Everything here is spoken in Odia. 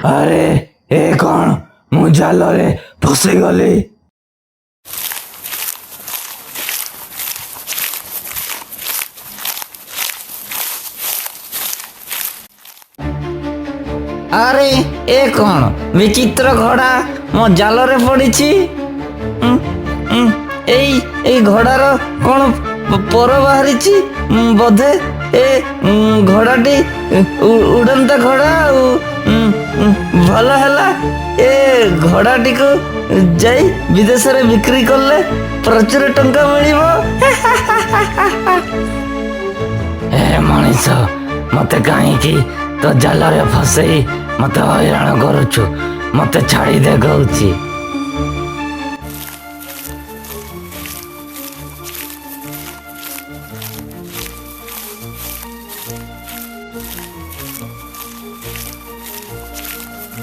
ଆରେ ଏ କ'ଣ ମୁଁ ଜାଲରେ ଫସିଗଲି। ଆରେ ଏ କ'ଣ ବିଚିତ୍ର ଘୋଡ଼ା ମୋ ଜାଲରେ ପଡ଼ିଛି। ଏଇ ଘୋଡ଼ାର କ'ଣ ପର ବାହାରିଛି ବୋଧେ। ଏ ଘୋଡ଼ାଟି ଉଡ଼ନ୍ତା ଘୋଡ଼ା ଆଉ ଭଲ ହେଲା। ଏ ଘୋଡ଼ାଟିକୁ ଯାଇ ବିଦେଶରେ ବିକ୍ରି କଲେ ପ୍ରଚୁର ଟଙ୍କା ମିଳିବ। ଏ ମଣିଷ, ମତେ କାହିଁକି ତୋ ଜାଲରେ ଫସେଇ ମତେ ହଇରାଣ କରୁଛୁ? ମତେ ଛାଡ଼ିଦେ କହୁଛି।